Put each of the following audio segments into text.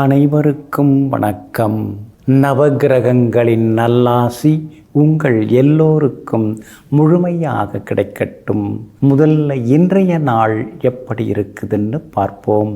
அனைவருக்கும் வணக்கம். நவகிரகங்களின் நல்லாசி உங்கள் எல்லோருக்கும் முழுமையாக கிடைக்கட்டும். முதல்ல இன்றைய நாள் எப்படி இருக்குதுன்னு பார்ப்போம்.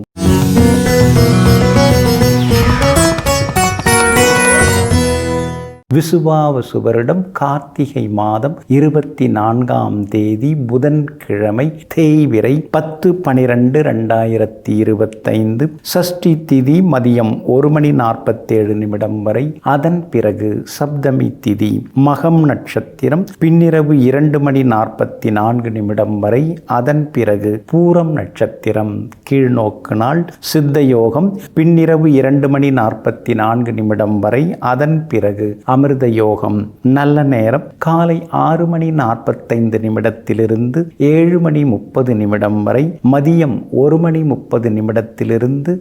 விசுவாவசு வருடம் கார்த்திகை மாதம் 24ஆம் தேதி புதன்கிழமை, தேய்பிறை 10/12/2025. சஷ்டி திதி மதியம் 1:47 வரை. அதன் பிறகு சப்தமி திதி, மகம் நட்சத்திரம் பின்னிரவு 2:44 வரை. அதன் பிறகு பூரம் நட்சத்திரம், கீழ்நோக்கு நாள். சித்த யோகம் பின்னிரவு 2:44 வரை. அதன் பிறகு அமிர்த யோகம். நல்ல நேரம் காலை 6:45 7:30 வரை. மதியம் 1:30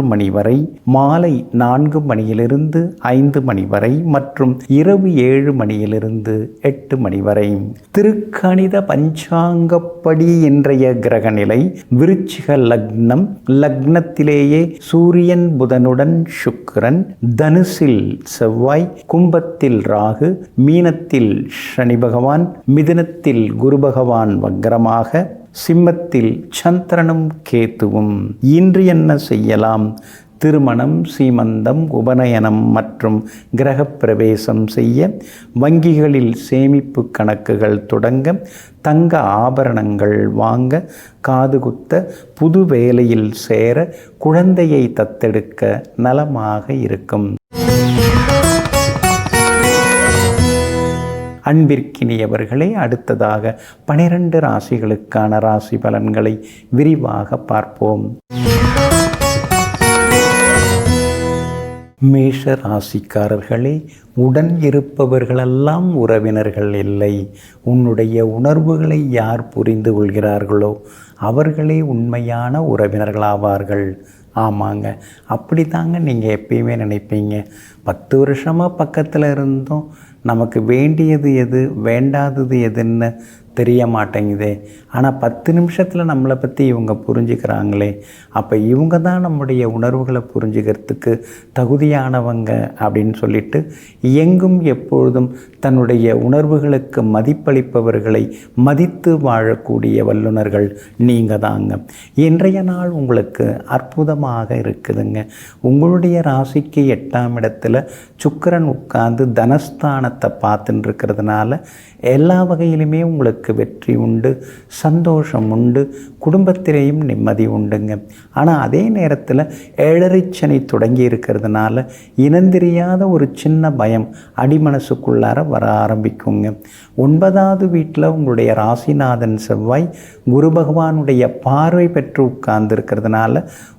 3 வரை. மாலை 4 5 வரை மற்றும் இரவு 7 8 வரை. திருக்கணித பஞ்சாங்கப்படி இன்றைய கிரகநிலை விருச்சிக லக்னம். லக்னத்திலேயே சூரியன், புதனுடன் சுக்கிரன், தனுசில் செவ்வாய், கும்பத்தில் ராகு, மீனத்தில் சனி பகவான், மிதுனத்தில் குரு பகவான் வக்ரமாக, சிம்மத்தில் சந்திரனும் கேத்துவும். இன்று என்ன செய்யலாம்? திருமணம், சீமந்தம், உபநயனம் மற்றும் கிரகப்பிரவேசம் செய்ய, வங்கிகளில் சேமிப்பு கணக்குகள் தொடங்க, தங்க ஆபரணங்கள் வாங்க, காதுகுத்த, புது வேலையில் சேர, குழந்தையை தத்தெடுக்க நலமாக இருக்கும். அன்பிற்கினியவர்களே, அடுத்ததாக 12 ராசிகளுக்கான ராசி பலன்களை விரிவாக பார்ப்போம். மேஷ ராசிக்காரர்களே, உடன் இருப்பவர்களெல்லாம் உறவினர்கள் இல்லை. உன்னுடைய உணர்வுகளை யார் புரிந்து கொள்கிறார்களோ அவர்களே உண்மையான உறவினர்களாவார்கள். ஆமாங்க, அப்படி தாங்க நீங்கள் எப்பயுமே நினைப்பீங்க. 10 வருஷமாக பக்கத்தில் இருந்தோம், நமக்கு வேண்டியது எது வேண்டாதது எதுன்னு தெரிய மாட்டேங்குதே. ஆனால் 10 நிமிஷத்தில் நம்மளை பற்றி இவங்க புரிஞ்சுக்கிறாங்களே, அப்போ இவங்க தான் நம்முடைய உணர்வுகளை புரிஞ்சுக்கிறதுக்கு தகுதியானவங்க அப்படின்னு சொல்லிட்டு எங்கும் எப்பொழுதும் தன்னுடைய உணர்வுகளுக்கு மதிப்பளிப்பவர்களை மதித்து வாழக்கூடிய வல்லுநர்கள் நீங்கள் தாங்க. இன்றைய நாள் உங்களுக்கு அற்புதமாக இருக்குதுங்க. உங்களுடைய ராசிக்கு 8ஆம் இடத்துல சுக்கிரன் உட்கார்ந்து தனஸ்தானத்தை பார்த்துட்டு இருக்கிறதுனால எல்லா வகையிலுமே உங்களுக்கு வெற்றி உண்டு, சந்தோஷம் உண்டு, குடும்பத்திலேயும் நிம்மதி உண்டுங்க. ஆனால் அதே நேரத்தில் 7.5 சனி தொடங்கி இருக்கிறதுனால இனந்தெரியாத ஒரு சின்ன பயம் அடிமனசுக்குள்ளார வர ஆரம்பிக்குங்க. 9வது வீட்டில் உங்களுடைய ராசிநாதன் செவ்வாய் குரு பகவானுடைய பார்வை பெற்று உட்கார்ந்து இருக்கிறதுனால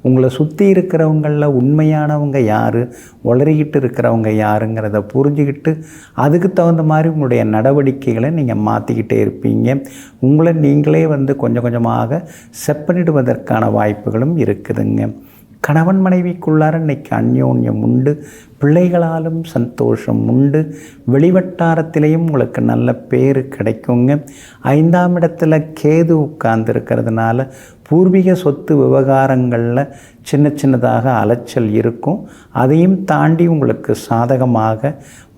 உங்களை சுற்றி இருக்கிறவங்களில் உண்மையானவங்க யார், உளறிக்கிட்டு இருக்கிறவங்க யாருங்கிறத புரிஞ்சுக்கிட்டு அதுக்கு தகுந்த மாதிரி உங்களுடைய நடவடிக்கைகளை நீங்கள் மாற்றிக்கிட்டே இருப்பீங்க. உங்களை நீங்களே கொஞ்சம் கொஞ்சமாக செப்பனிடுவதற்கான வாய்ப்புகளும் இருக்குதுங்க. கணவன் மனைவிக்குள்ளார இன்னைக்கு அந்யோன்யம் உண்டு, பிள்ளைகளாலும் சந்தோஷம் உண்டு, வெளிவட்டாரத்திலையும் உங்களுக்கு நல்ல பேர் கிடைக்குங்க. 5ஆம் இடத்துல கேது உட்கார்ந்து இருக்கிறதுனால பூர்வீக சொத்து விவகாரங்களில் சின்னதாக அலைச்சல் இருக்கும். அதையும் தாண்டி உங்களுக்கு சாதகமாக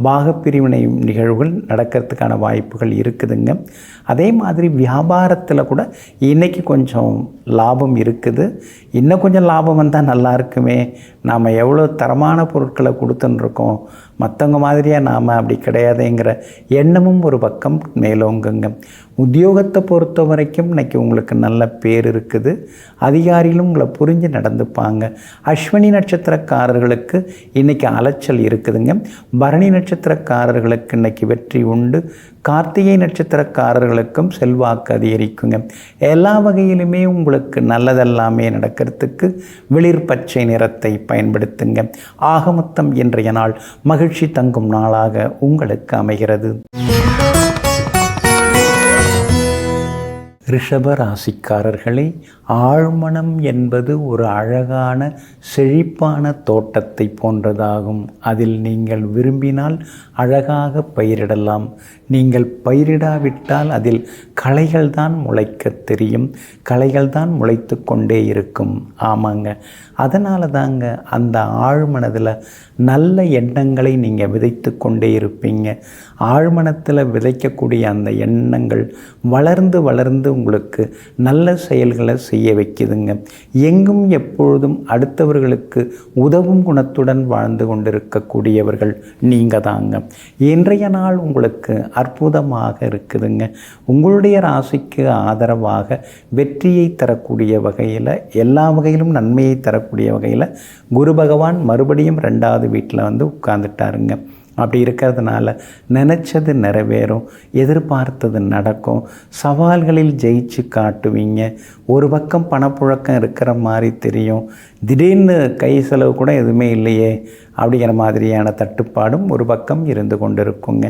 பாகப்பிரிவினை நிகழ்வுகள் நடக்கிறதுக்கான வாய்ப்புகள் இருக்குதுங்க. அதே மாதிரி வியாபாரத்தில் கூட இன்றைக்கி கொஞ்சம் லாபம் இருக்குது. இன்னும் கொஞ்சம் லாபம் வந்தால் நல்லா இருக்குமே. நாம் எவ்வளோ தரமான பொருட்களை கொடுத்துட்டுருக்கோம், மற்றவங்க மாதிரியாக நாம் அப்படி கிடையாதுங்கிற எண்ணமும் ஒரு பக்கம் மேலோங்குங்க. உத்தியோகத்தை பொறுத்த வரைக்கும் இன்றைக்கி உங்களுக்கு நல்ல பேர் இருக்குது. அதிகாரிகளும் உங்களை புரிஞ்சு நடந்துப்பாங்க. அஸ்வினி நட்சத்திரக்காரர்களுக்கு இன்றைக்கி அலைச்சல் இருக்குதுங்க. பரணி நட்சத்திரக்காரர்களுக்கு இன்றைக்கி வெற்றி உண்டு. கார்த்திகை நட்சத்திரக்காரர்களுக்கும் செல்வாக்கு அதிகரிக்குங்க. எல்லா வகையிலுமே உங்களுக்கு நல்லதெல்லாமே நடக்கிறதுக்கு வெளிர் பச்சை நிறத்தை பயன்படுத்துங்க. ஆக மொத்தம் இன்றைய நாள் மகிழ்ச்சி தங்கும் நாளாக உங்களுக்கு அமைகிறது. ரிஷப ராசிக்காரர்களே, ஆழ்மனம் என்பது ஒரு அழகான செழிப்பான தோட்டத்தை போன்றதாகும். அதில் நீங்கள் விரும்பினால் அழகாக பயிரிடலாம். நீங்கள் பயிரிடாவிட்டால் அதில் களைகள் தான் முளைக்க தெரியும், களைகள் தான் முளைத்து கொண்டே இருக்கும். ஆமாங்க, அதனால தாங்க அந்த ஆழ்மனதில் நல்ல எண்ணங்களை நீங்கள் விதைத்து கொண்டே இருப்பீங்க. ஆழ்மனத்தில் விதைக்கக்கூடிய அந்த எண்ணங்கள் வளர்ந்து வளர்ந்து உங்களுக்கு நல்ல செயல்களை செய்ய வைக்குதுங்க. எங்கும் எப்பொழுதும் அடுத்தவர்களுக்கு உதவும் குணத்துடன் வாழ்ந்து கொண்டிருக்கக்கூடியவர்கள் நீங்கள் தாங்க. இன்றைய நாள் உங்களுக்கு அற்புதமாக இருக்குதுங்க. உங்களுடைய ராசிக்கு ஆதரவாக வெற்றியை தரக்கூடிய வகையில், எல்லா வகையிலும் நன்மையை தரக்கூடிய வகையில் குரு பகவான் மறுபடியும் 2வது வீட்டில் வந்து உட்கார்ந்துட்டாருங்க. அப்படி இருக்கிறதுனால நினச்சது நிறைவேறும், எதிர்பார்த்தது நடக்கும், சவால்களில் ஜெயிச்சு காட்டுவீங்க. ஒரு பக்கம் பணப்புழக்கம் இருக்கிற மாதிரி தெரியும், திடீர்னு கை செலவு கூட எதுவுமே இல்லையே அப்படிங்கிற மாதிரியான தட்டுப்பாடும் ஒரு பக்கம் இருந்து கொண்டிருக்குங்க.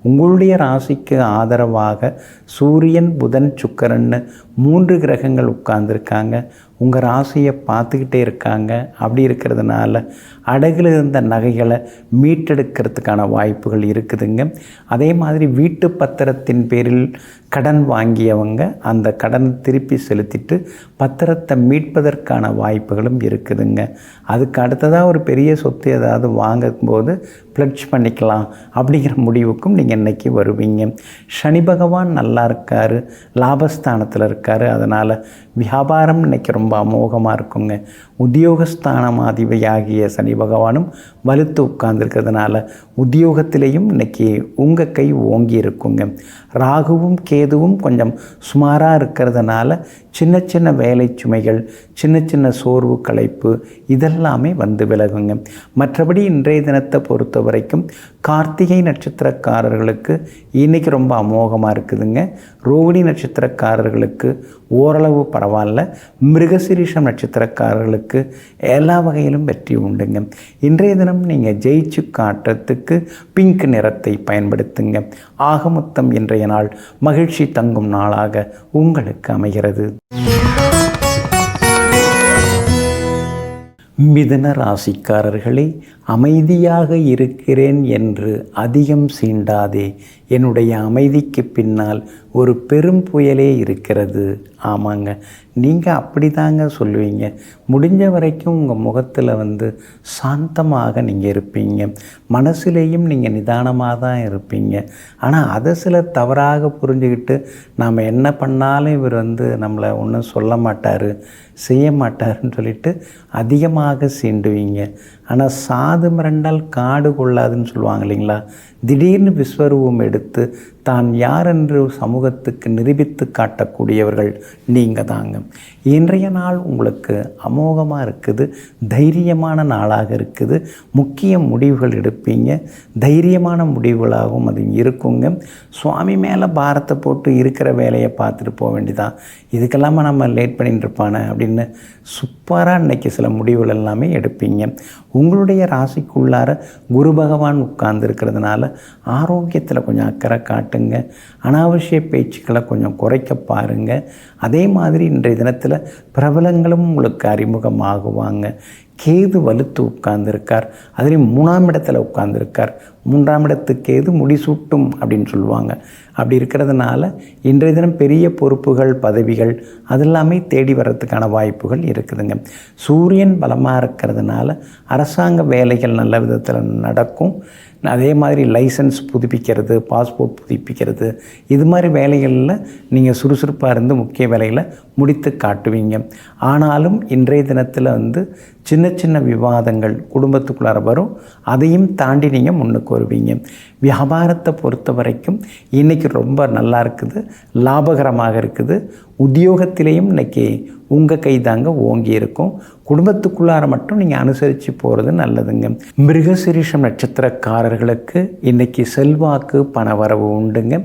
உங்களுடைய ராசிக்கு ஆதரவாக சூரியன், புதன், சுக்கிரன்னு 3 கிரகங்கள் உட்கார்ந்துருக்காங்க. உங்கள் ராசியை பார்த்துக்கிட்டே இருக்காங்க. அப்படி இருக்கிறதுனால அடகில் இருந்த நகைகளை மீட்டெடுக்கிறதுக்கான வாய்ப்புகள் இருக்குதுங்க. அதே மாதிரி வீட்டு பத்திரத்தின் பேரில் கடன் வாங்கியவங்க அந்த கடன் திருப்பி செலுத்திட்டு பத்திரத்தை மீட்பதற்கான வாய்ப்புகளும் இருக்குதுங்க. அதுக்கு அடுத்ததாக ஒரு பெரிய சொத்து ஏதாவது வாங்கும்போது ப்ளட்ஜ் பண்ணிக்கலாம் அப்படிங்கிற முடிவுக்கும் நீங்கள் இன்றைக்கி வருவீங்க. சனி பகவான் நல்லா இருக்கார், லாபஸ்தானத்தில் இருக்கார். அதனால் வியாபாரம் இன்றைக்கி ரொம்ப அமோகமாக இருக்குங்க. உத்தியோகஸ்தானமாதிபதியாகிய சனி பகவானும் வலுத்து உட்கார்ந்துருக்கிறதுனால உத்தியோகத்திலேயும் இன்றைக்கி உங்கள் கை ஓங்கி இருக்குங்க. ராகுவும் கேதுவும் கொஞ்சம் சுமாராக இருக்கிறதுனால சின்ன சின்ன வேலை சுமைகள், சின்ன சின்ன சோர்வு, களைப்பு இதெல்லாமே வந்து விலகுங்க. மற்றபடி இன்றைய தினத்தை பொறுத்த வரைக்கும் கார்த்திகை நட்சத்திரக்காரர்களுக்கு இன்றைக்கி ரொம்ப அமோகமாக இருக்குதுங்க. ரோகிணி நட்சத்திரக்காரர்களுக்கு ஓரளவு பரவாயில்ல. மிருகசீரிஷம் நட்சத்திரக்காரர்களுக்கு எல்லா வகையிலும் வெற்றி உண்டுங்க. இன்றைய தினம் நீங்கள் ஜெயிச்சு காட்டுறதுக்கு பிங்க் நிறத்தை பயன்படுத்துங்க. ஆக மொத்தம் இன்றைய நாள் மகிழ்ச்சி தங்கும் நாளாக உங்களுக்கு அமைகிறது. மிதுன ராசிக்காரர்களே, அமைதியாக இருக்கிறேன் என்று அதிகம் சீண்டாதே. என்னுடைய அமைதிக்கு பின்னால் ஒரு பெரும் புயலே இருக்கிறது. ஆமாங்க, நீங்கள் அப்படி தாங்க சொல்லுவீங்க. முடிஞ்ச வரைக்கும் உங்கள் முகத்தில் வந்து சாந்தமாக நீங்கள் இருப்பீங்க. மனசுலேயும் நீங்கள் நிதானமாக தான் இருப்பீங்க. ஆனால் அதை சிலர் தவறாக புரிஞ்சுக்கிட்டு நாம் என்ன பண்ணாலும் இவர் வந்து நம்மளை ஒன்றும் சொல்ல மாட்டார், செய்ய மாட்டாருன்னு சொல்லிட்டு அதிகமாக சீண்டுவீங்க. ஆனால் சாது மிரண்டால் காடு கொள்ளாதுன்னு சொல்லுவாங்க இல்லைங்களா? திடீர்னு விஸ்வரூபம் எடுத்து தான் யார் என்று சமூகத்துக்கு நிரூபித்து காட்டக்கூடியவர்கள் நீங்கள் தாங்க. இன்றைய நாள் உங்களுக்கு அமோகமாக இருக்குது, தைரியமான நாளாக இருக்குது. முக்கிய முடிவுகள் எடுப்பீங்க, தைரியமான முடிவுகளாகவும் அது இருக்குங்க. சுவாமி மேலே பாரத்தை போட்டு இருக்கிற வேலையை பார்த்துட்டு போக வேண்டியதான், இதுக்கெல்லாமல் நம்ம லேட் பண்ணிட்டு இருப்பானே அப்படின்னு சூப்பராக இன்றைக்கி சில முடிவுகள் எல்லாமே எடுப்பீங்க. உங்களுடைய ராசிக்குள்ளார குரு பகவான் உட்கார்ந்து இருக்கிறதுனால ஆரோக்கியத்தில் கொஞ்சம் அக்கறை காட்டுங்க. அனாவசிய பேச்சுக்களை கொஞ்சம் குறைக்க பாருங்கள். அதே மாதிரி இன்றைய தினத்தில் பிரபலங்களும் உங்களுக்கு அறிமுகமாகுவாங்க. கேது வலுத்து உட்கார்ந்துருக்கார், அதுலேயும் 3ஆம் இடத்துல உட்கார்ந்துருக்கார். 3ஆம் இடத்துக்கு கேது முடிசூட்டும் அப்படின்னு சொல்லுவாங்க. அப்படி இருக்கிறதுனால இன்றைய தினம் பெரிய பொறுப்புகள், பதவிகள் அதெல்லாமே தேடி வர்றதுக்கான வாய்ப்புகள் இருக்குதுங்க. சூரியன் பலமாக இருக்கிறதுனால அரசாங்க வேலைகள் நல்ல விதத்தில் நடக்கும். அதே மாதிரி லைசன்ஸ் புதுப்பிக்கிறது, பாஸ்போர்ட் புதுப்பிக்கிறது, இது மாதிரி வேலைகளில் நீங்கள் சுறுசுறுப்பாக இருந்து முக்கிய வேலைகளை முடித்து காட்டுவீங்க. ஆனாலும் இன்றைய தினத்தில் வந்து சின்ன சின்ன விவாதங்கள் குடும்பத்துக்குள்ளார வரும். அதையும் தாண்டி நீங்கள் முன்னுக்கு வருவீங்க. வியாபாரத்தை பொறுத்த வரைக்கும் இன்றைக்கி ரொம்ப நல்லா இருக்குது, லாபகரமாக இருக்குது. உத்தியோகத்திலேயும் இன்றைக்கி உங்கள் கை தாங்க ஓங்கி இருக்கும். குடும்பத்துக்குள்ளார மட்டும் நீங்கள் அனுசரித்து போகிறது நல்லதுங்க. மிருகசீரிஷம் நட்சத்திரக்காரர்களுக்கு இன்றைக்கி செல்வாக்கு, பணவரவு உண்டுங்க.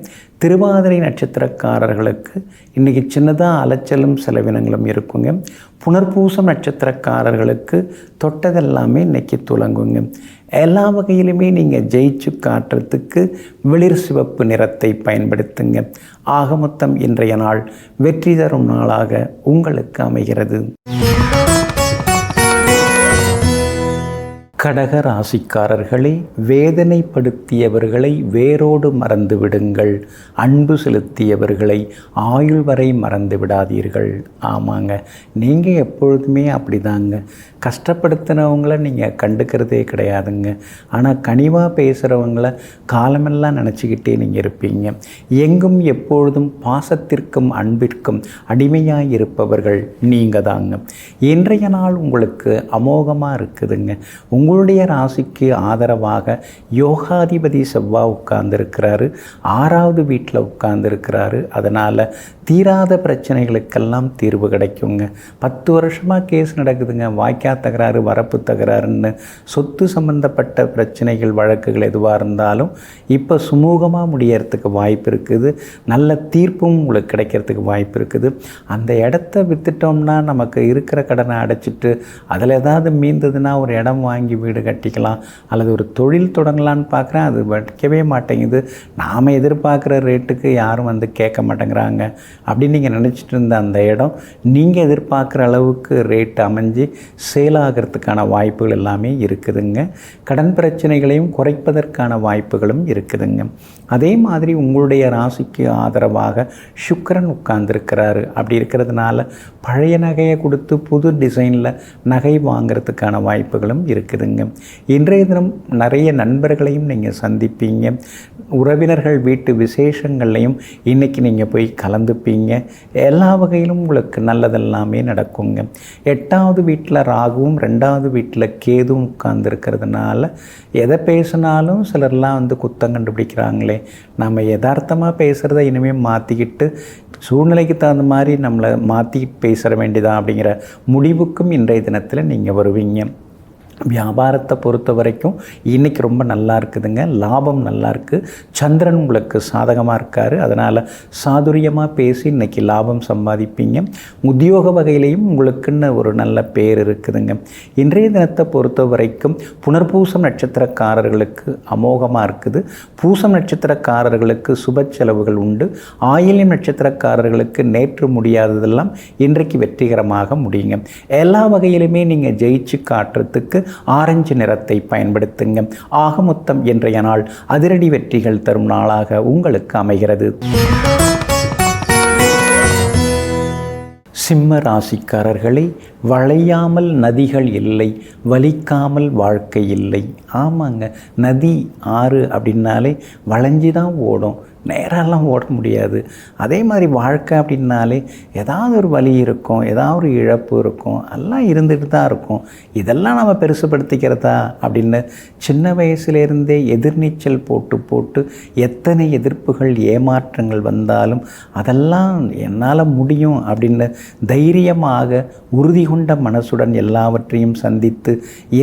திருவாதிரை நட்சத்திரக்காரர்களுக்கு இன்றைக்கி சின்னதாக அலைச்சலும் செலவினங்களும் இருக்குங்க. புனர்பூசம் நட்சத்திரக்காரர்களுக்கு தொட்டதெல்லாமே இன்றைக்கி துலங்குங்க. எல்லா வகையிலுமே நீங்கள் ஜெயிச்சு காட்டுறதுக்கு வெளிர் சிவப்பு நிறத்தை பயன்படுத்துங்க. ஆக மொத்தம் இன்றைய நாள் வெற்றி தரும் நாளாக உங்களுக்கு அமைகிறது. கடக ராசிக்காரர்களே, வேதனைப்படுத்தியவர்களை வேரோடு மறந்து விடுங்கள். அன்பு செலுத்தியவர்களை ஆயுள் வரை மறந்து விடாதீர்கள். ஆமாங்க, நீங்கள் எப்பொழுதுமே அப்படிதாங்க. கஷ்டப்படுத்தினவங்கள நீங்கள் கண்டுக்கிறதே கிடையாதுங்க. ஆனால் கனிவாக பேசுகிறவங்கள காலமெல்லாம் நினச்சிக்கிட்டே நீங்கள் இருப்பீங்க. எங்கும் எப்பொழுதும் பாசத்திற்கும் அன்பிற்கும் அடிமையாக இருப்பவர்கள் நீங்கள் தாங்க. இன்றைய நாள் உங்களுக்கு அமோகமாக இருக்குதுங்க. உங்களுடைய ராசிக்கு ஆதரவாக யோகாதிபதி செவ்வாய் உட்கார்ந்துருக்கிறாரு, 6வது வீட்டில் உட்கார்ந்துருக்கிறாரு. அதனால் தீராத பிரச்சனைகளுக்கெல்லாம் தீர்வு கிடைக்குங்க. 10 வருஷமாக கேஸ் நடக்குதுங்க, வாய்க்கா தகராறு, வரப்பு தகராறுன்னு சொத்து சம்பந்தப்பட்ட பிரச்சனைகள், வழக்குகள் எதுவாக இருந்தாலும் இப்போ சுமூகமாக முடியறதுக்கு வாய்ப்பு இருக்குது. நல்ல தீர்ப்பும் உங்களுக்கு கிடைக்கிறதுக்கு வாய்ப்பு இருக்குது. அந்த இடத்த விற்றுட்டோம்னா நமக்கு இருக்கிற கடனை அடைச்சிட்டு அதில் ஏதாவது மீந்ததுன்னா ஒரு இடம் வாங்கி வீடு கட்டிக்கலாம், அல்லது ஒரு தொழில் தொடங்கலான்னு பார்க்குறேன், அது வைக்கவே மாட்டேங்குது. நாம் எதிர்பார்க்குற ரேட்டுக்கு யாரும் வந்து கேட்க மாட்டேங்கிறாங்க அப்படின்னு நீங்கள் நினச்சிட்டு இருந்த அந்த இடம் நீங்கள் எதிர்பார்க்குற அளவுக்கு ரேட் அமைஞ்சு சேலாகிறதுக்கான வாய்ப்புகள் எல்லாமே இருக்குதுங்க. கடன் பிரச்சனைகளையும் குறைப்பதற்கான வாய்ப்புகளும் இருக்குதுங்க. அதே மாதிரி உங்களுடைய ராசிக்கு ஆதரவாக சுக்கிரன் உட்கார்ந்துருக்கிறாரு. அப்படி இருக்கிறதுனால பழைய நகையை கொடுத்து புது டிசைனில் நகை வாங்கிறதுக்கான வாய்ப்புகளும் இருக்குதுங்க. இன்றைய தினம் நிறைய நண்பர்களையும் நீங்கள் சந்திப்பீங்க. உறவினர்கள் வீட்டு விசேஷங்கள்லையும் இன்றைக்கி நீங்கள் போய் கலந்துப்பீங்க. எல்லா வகையிலும் உங்களுக்கு நல்லதெல்லாமே நடக்குங்க. 8வது வீட்டில் ராகுவும் 2வது வீட்டில் கேதுவும் உட்கார்ந்துருக்கிறதுனால எதை பேசினாலும் சிலர்லாம் வந்து குத்தம் கண்டுபிடிக்கிறாங்களே, நம்ம யதார்த்தமாக பேசுகிறத இனிமேல் மாற்றிக்கிட்டு சூழ்நிலைக்கு தகுந்த மாதிரி நம்மளை மாற்றிக்கிட்டு பேசுகிற வேண்டியதான் அப்படிங்கிற முடிவுக்கும் இன்றைய தினத்தில் நீங்கள் வருவீங்க. வியாபாரத்தை பொறுத்த வரைக்கும் இன்றைக்கி ரொம்ப நல்லா இருக்குதுங்க. லாபம் நல்லா இருக்குது. சந்திரன் உங்களுக்கு சாதகமாக இருக்கார். அதனால் சாதுரியமாக பேசி இன்றைக்கி லாபம் சம்பாதிப்பீங்க. உத்தியோக வகையிலையும் உங்களுக்குன்னு ஒரு நல்ல பேர் இருக்குதுங்க. இன்றைய தினத்தை பொறுத்த வரைக்கும் புனர்பூசம் நட்சத்திரக்காரர்களுக்கு அமோகமாக இருக்குது. பூசம் நட்சத்திரக்காரர்களுக்கு சுப செலவுகள் உண்டு. ஆயில்யம் நட்சத்திரக்காரர்களுக்கு நேற்று முடியாததெல்லாம் இன்றைக்கு வெற்றிகரமாக முடியுங்க. எல்லா வகையிலுமே நீங்கள் ஜெயிச்சு காட்டுறதுக்கு ஆரஞ்சு நிறத்தை பயன்படுத்துங்க. ஆக மொத்தம் இன்றைய நாள் அதிரடி வெற்றிகள் தரும் நாளாக உங்களுக்கு அமைகிறது. சிம்ம ராசிக்காரர்களை, வளையாமல் நதிகள் இல்லை, வலிக்காமல் வாழ்க்கை இல்லை. ஆமாங்க, நதி ஆறு அப்படின்னாலே வளைஞ்சி தான் ஓடும், நேரெல்லாம் ஓட முடியாது. அதே மாதிரி வாழ்க்கை அப்படின்னாலே ஏதாவது ஒரு வலி இருக்கும், ஏதாவது ஒரு இழப்பு இருக்கும், எல்லாம் இருந்துட்டு தான் இருக்கும். இதெல்லாம் நம்ம பெருசுப்படுத்திக்கிறதா அப்படின்னு சின்ன வயசுலேருந்தே எதிர்நீச்சல் போட்டு போட்டு எத்தனை எதிர்ப்புகள் ஏமாற்றங்கள் வந்தாலும் அதெல்லாம் என்னால் முடியும் அப்படின்னு தைரியமாக உறுதி கொண்ட மனசுடன் எல்லாவற்றையும் சந்தித்து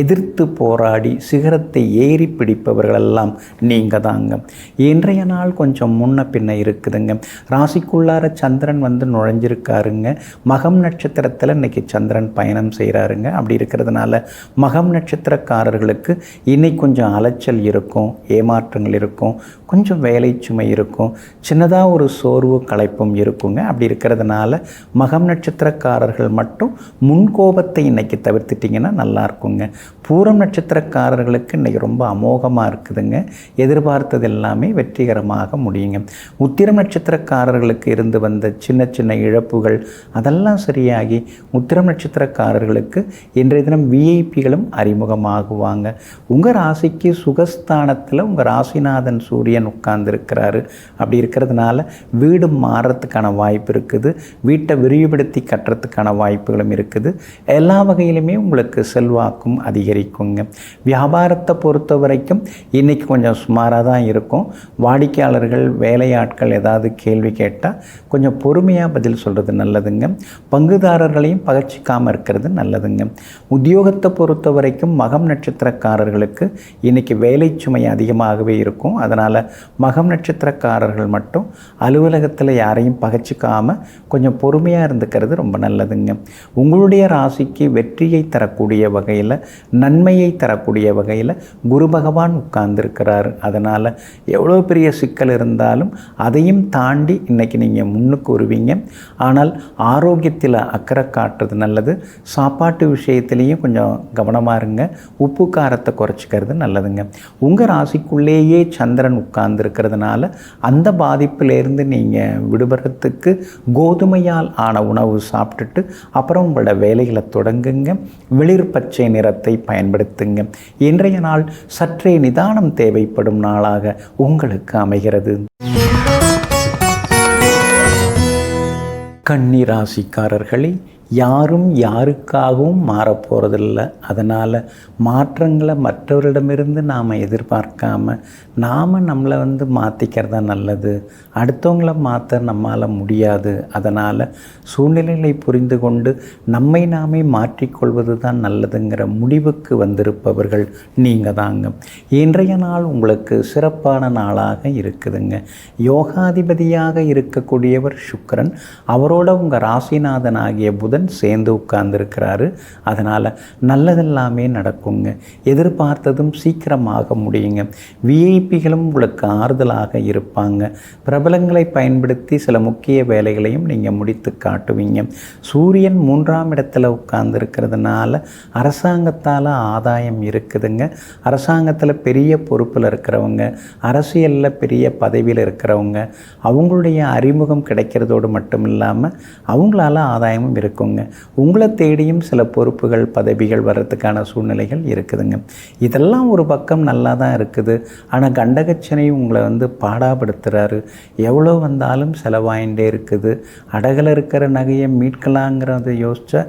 எதிர்த்து போராடி சிகரத்தை ஏறி பிடிப்பவர்களெல்லாம் நீங்கள் தாங்க. இன்றைய நாள் கொஞ்சம் முன்ன பின்ன இருக்குதுங்க. ராசிக்குள்ளார சந்திரன் வந்து நுழைஞ்சிருக்காருங்க. மகம் நட்சத்திரத்தில் இன்றைக்கி சந்திரன் பயணம் செய்கிறாருங்க. அப்படி இருக்கிறதுனால மகம் நட்சத்திரக்காரர்களுக்கு இன்னைக்கு கொஞ்சம் அலைச்சல் இருக்கும், ஏமாற்றங்கள் இருக்கும், கொஞ்சம் வேலை சுமை இருக்கும், சின்னதாக ஒரு சோர்வு களைப்பும் இருக்குங்க. அப்படி இருக்கிறதுனால மகம் நட்சத்திரக்காரர்கள் மட்டும் முன்கோபத்தை இன்றைக்கி தவிர்த்துட்டிங்கன்னா நல்லா இருக்குங்க. பூரம் நட்சத்திரக்காரர்களுக்கு இன்றைக்கி ரொம்ப அமோகமாக இருக்குதுங்க. எதிர்பார்த்தது எல்லாமே வெற்றிகரமாக முடியுங்க. உத்திரம் நட்சத்திரக்காரர்களுக்கு இருந்து வந்த சின்ன சின்ன இழப்புகள் அதெல்லாம் சரியாகி உத்திரம் நட்சத்திரக்காரர்களுக்கு இன்றைய தினம் விஐபிகளும் அறிமுகமாகுவாங்க. உங்கள் ராசிக்கு சுகஸ்தானத்தில் உங்கள் ராசிநாதன் சூரியன் உட்கார்ந்துருக்கிறாரு. அப்படி இருக்கிறதுனால வீடு மாறுறதுக்கான வாய்ப்பு இருக்குது. வீட்டை விரிவுபடுத்தி கட்டுறதுக்கான வாய்ப்புகளும் இருக்குது. எல்லா வகையிலுமே உங்களுக்கு செல்வாக்கும் அதிகரிக்குங்க. வியாபாரத்தை பொறுத்த வரைக்கும் இன்றைக்கி கொஞ்சம் சுமாராக தான் இருக்கும். வாடிக்கையாளர்கள் வேலையாட்கள் ஏதாவது கேள்வி கேட்டால் கொஞ்சம் பொறுமையாக பதில் சொல்கிறது நல்லதுங்க. பங்குதாரர்களையும் பகச்சிக்காமல் இருக்கிறது நல்லதுங்க. உத்தியோகத்தை பொறுத்த வரைக்கும் மகம் நட்சத்திரக்காரர்களுக்கு இன்றைக்கி வேலை சுமை அதிகமாகவே இருக்கும். அதனால் மகம் நட்சத்திரக்காரர்கள் மட்டும் அலுவலகத்தில் யாரையும் பகச்சிக்காமல் கொஞ்சம் பொறுமையாக இருந்துக்கிறது ரொம்ப நல்லதுங்க. உங்களுடைய ராசிக்கு வெற்றியை தரக்கூடிய வகையில், நன்மையை தரக்கூடிய வகையில் குரு பகவான் உட்கார்ந்துருக்கிறார். அதனால் எவ்வளோ பெரிய சிக்கல் இருந்தால் இருந்தாலும் அதையும் தாண்டி இன்றைக்கி நீங்கள் முன்னுக்கு வருவீங்க. ஆனால் ஆரோக்கியத்தில் அக்கறை காட்டுறது நல்லது. சாப்பாட்டு விஷயத்துலேயும் கொஞ்சம் கவனமாக இருங்க. உப்பு காரத்தை குறைச்சிக்கிறது நல்லதுங்க. உங்கள் ராசிக்குள்ளேயே சந்திரன் உட்கார்ந்துருக்கிறதுனால அந்த பாதிப்பிலேருந்து நீங்கள் விடுபடுறதுக்கு கோதுமையால் ஆன உணவு சாப்பிட்டுட்டு அப்புறம் உங்களோட வேலைகளை தொடங்குங்க. வெளிர் பச்சை நிறத்தை பயன்படுத்துங்க. இன்றைய நாள் சற்றே நிதானம் தேவைப்படும் நாளாக உங்களுக்கு அமைகிறது. கன்னி ராசிக்காரர்களே, யாரும் யாருக்காகவும் மாறப்போகிறதில்ல. அதனால் மாற்றங்களை மற்றவரிடமிருந்து நாம் எதிர்பார்க்காம நாம் நம்மளை மாற்றிக்கிறது தான் நல்லது. அடுத்தவங்களை மாற்ற நம்மால் முடியாது. அதனால் சூழ்நிலைகளை புரிந்து கொண்டு நம்மை நாமே மாற்றிக்கொள்வது தான் நல்லதுங்கிற முடிவுக்கு வந்திருப்பவர்கள் நீங்கள் தாங்க. இன்றைய நாள் உங்களுக்கு சிறப்பான நாளாக இருக்குதுங்க. யோகாதிபதியாக இருக்கக்கூடியவர் சுக்கிரன், அவரோட உங்கள் ராசிநாதன் ஆகிய புதன் சேர்ந்து உட்கார்ந்துருக்கிறாரு. அதனால் நல்லதெல்லாமே நடக்குங்க. எதிர்பார்த்ததும் சீக்கிரமாக முடியுங்க. விஐபிகளும் உங்களுக்கு ஆறுதலாக இருப்பாங்க. பிரபலங்களை பயன்படுத்தி சில முக்கிய வேலைகளையும் நீங்கள் முடித்து காட்டுவீங்க. சூரியன் 3ஆம் இடத்துல உட்கார்ந்துருக்கிறதுனால அரசாங்கத்தால் ஆதாயம் இருக்குதுங்க. அரசாங்கத்தில் பெரிய பொறுப்பில் இருக்கிறவங்க, அரசியலில் பெரிய பதவியில் இருக்கிறவங்க, அவங்களுடைய அறிமுகம் கிடைக்கிறதோடு மட்டும் இல்லாமல் அவங்களால ஆதாயமும் இருக்குங்க. உங்களை தேடியும் சில பொறுப்புகள் பதவிகள் வர்றதுக்கான சூழ்நிலைகள் இருக்குதுங்க. இதெல்லாம் ஒரு பக்கம் நல்லா தான் இருக்குது. ஆனால் கண்டகச்சனை உங்களை பாடாப்படுத்துகிறாரு. எவ்வளோ வந்தாலும் செலவாயிண்டே இருக்குது. அடகில் இருக்கிற நகையை மீட்கலாங்கிறத யோசித்தா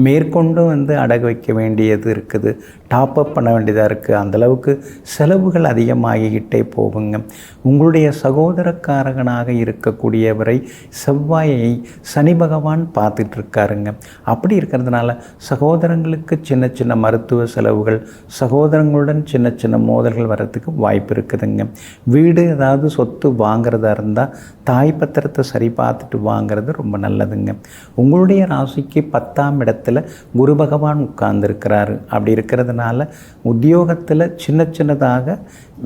மேற்கொண்டும் அடகு வைக்க வேண்டியது இருக்குது. டாப்அப் பண்ண வேண்டியதாக இருக்குது. அந்தளவுக்கு செலவுகள் அதிகமாகிக்கிட்டே போகுங்க. உங்களுடைய சகோதரக்காரகனாக இருக்கக்கூடியவரை செவ்வாயை சனி பகவான் பார்த்துட்டு இருக்காருங்க. அப்படி இருக்கிறதுனால சகோதரங்களுக்கு சின்ன சின்ன மருத்துவ செலவுகள், சகோதரங்களுடன் சின்ன சின்ன மோதல்கள் வர்றதுக்கு வாய்ப்பு இருக்குதுங்க. வீடு ஏதாவது சொத்து வாங்கிறதா இருந்தால் தாய் பத்திரத்தை சரி பார்த்துட்டு வாங்கிறது ரொம்ப நல்லதுங்க. உங்களுடைய ராசிக்கு 10ஆம் இடத்துல குரு பகவான் உட்கார்ந்துருக்கிறாரு. அப்படி இருக்கிறதுனால உத்தியோகத்தில் சின்ன சின்னதாக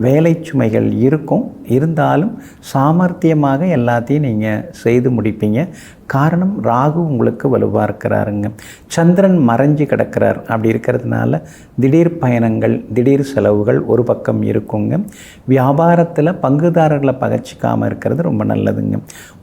வேலை சுமைகள் இருக்கும். இருந்தாலும் சாமர்த்தியமாக எல்லாத்தையும் நீங்கள் செய்து முடிப்பீங்க. காரணம், ராகு உங்களுக்கு வலுவாக இருக்கிறாருங்க. சந்திரன் மறைஞ்சு கிடக்கிறார். அப்படி இருக்கிறதுனால திடீர் பயணங்கள், திடீர் செலவுகள் ஒரு பக்கம் இருக்குங்க. வியாபாரத்தில் பங்குதாரர்களை பகச்சிக்காமல் இருக்கிறது ரொம்ப நல்லதுங்க.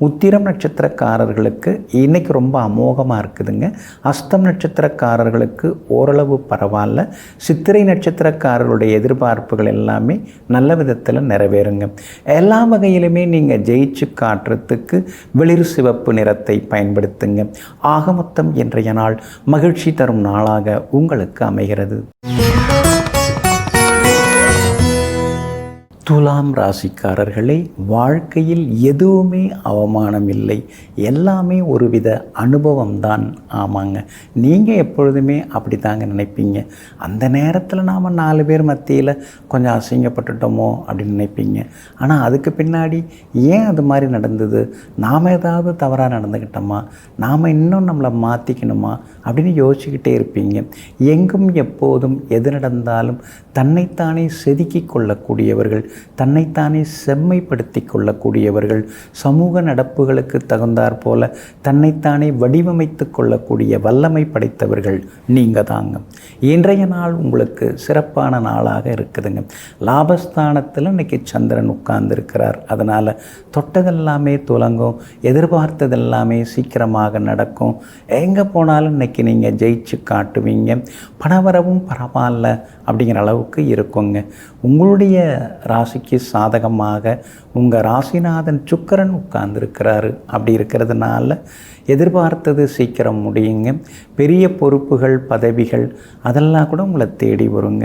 உத்திரம் நட்சத்திரக்காரர்களுக்கு இன்றைக்கி ரொம்ப அமோகமாக இருக்குதுங்க. அஸ்தம் நட்சத்திரக்காரர்களுக்கு ஓரளவு பரவாயில்ல. சித்திரை நட்சத்திரக்காரர்களுடைய எதிர்பார்ப்புகள் எல்லாமே நல்ல விதத்தில் நிறைவேறுங்க. எல்லா வகையிலுமே நீங்கள் ஜெயிச்சு காட்டுறதுக்கு வெளிர் சிவப்பு நிறத்தை பயன்படுத்துங்க. ஆக மொத்தம் இன்றைய நாள் மகிழ்ச்சி தரும் நாளாக உங்களுக்கு அமைகிறது. துலாம் ராசிக்காரர்களே, வாழ்க்கையில் எதுவுமே அவமானம் இல்லை. எல்லாமே ஒருவித அனுபவம்தான். ஆமாங்க, நீங்கள் எப்பொழுதுமே அப்படி தாங்க நினைப்பீங்க. அந்த நேரத்தில் நாம் 4 பேர் மத்தியில் கொஞ்சம் அசிங்கப்பட்டுட்டோமோ அப்படின்னு நினைப்பீங்க. ஆனால் அதுக்கு பின்னாடி ஏன் அது மாதிரி நடந்தது, நாம் ஏதாவது தவறாக நடந்துக்கிட்டோமா, நாம் இன்னும் நம்மளை மாற்றிக்கணுமா அப்படின்னு யோசிச்சுக்கிட்டே இருப்பீங்க. எங்கும் எப்போதும் எது நடந்தாலும் தன்னைத்தானே செதுக்கி கொள்ளக்கூடியவர்கள், தன்னைத்தானே செம்மைப்படுத்தி கொள்ளக்கூடியவர்கள், சமூக நடப்புகளுக்கு தகுந்தாற் போல தன்னைத்தானே வடிவமைத்து கொள்ளக்கூடிய வல்லமை படைத்தவர்கள் நீங்கள் தாங்க. இன்றைய நாள் உங்களுக்கு சிறப்பான நாளாக இருக்குதுங்க. லாபஸ்தானத்தில் இன்றைக்கி சந்திரன் உட்கார்ந்துருக்கிறார். அதனால் தொட்டதெல்லாமே துலங்கும், எதிர்பார்த்ததெல்லாமே சீக்கிரமாக நடக்கும். எங்கே போனாலும் இன்றைக்கி நீங்கள் ஜெயிச்சு காட்டுவீங்க. பணவரவும் பரவாயில்ல அப்படிங்கிற அளவுக்கு இருக்குங்க. உங்களுடைய ராசிக்கு சாதகமாக உங்கள் ராசிநாதன் சுக்கிரன் உட்கார்ந்துருக்கிறாரு. அப்படி இருக்கிறதுனால எதிர்பார்த்தது சீக்கிரம் முடியுங்க. பெரிய பொறுப்புகள், பதவிகள் அதெல்லாம் கூட உங்களை தேடி வருங்க.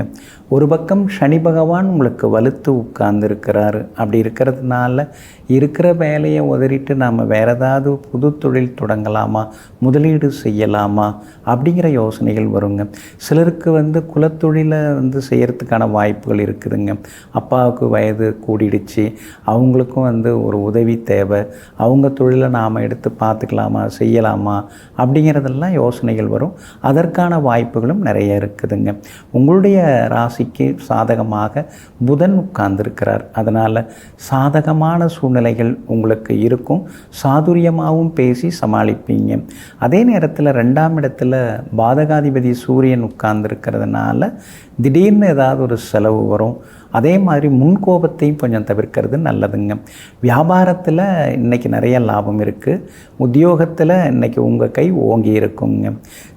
ஒரு பக்கம் சனி பகவான் உங்களுக்கு வலுத்து உட்கார்ந்துருக்கிறாரு. அப்படி இருக்கிறதுனால இருக்கிற வேலையை உதறிட்டு நாம் வேறு ஏதாவது புது தொழில் தொடங்கலாமா, முதலீடு செய்யலாமா அப்படிங்கிற யோசனைகள் வருங்க. சிலருக்கு குலத்தொழிலை செய்கிறதுக்கான வாய்ப்புகள் இருக்குதுங்க. அப்பாவுக்கு வயது கூடிடுச்சு, அவங்களுக்கும் ஒரு உதவி தேவை. அவங்க தொழிலை நாம் எடுத்து பார்த்துக்கலாமா, செய்யலாமா அப்படிங்கிறதெல்லாம் யோசனைகள் வரும். அதற்கான வாய்ப்புகளும் நிறைய இருக்குதுங்க. உங்களுடைய ராசிக்கு சாதகமாக புதன் உட்கார்ந்துருக்கிறார். அதனால் சாதகமான சூழ்நிலைகள் உங்களுக்கு இருக்கும். சாதுரியமாகவும் பேசி சமாளிப்பீங்க. அதே நேரத்தில் 2ஆம் இடத்துல பாதகாதிபதி சூரியன் உட்கார்ந்துருக்கிறதுனால திடீர்னு ஏதாவது ஒரு செலவு வரும். அதே மாதிரி முன்கோபத்தையும் கொஞ்சம் தவிர்க்கிறது நல்லதுங்க. வியாபாரத்தில் இன்றைக்கி நிறைய லாபம் இருக்குது. உத்தியோகத்தில் இன்றைக்கி உங்கள் கை ஓங்கி இருக்குங்க.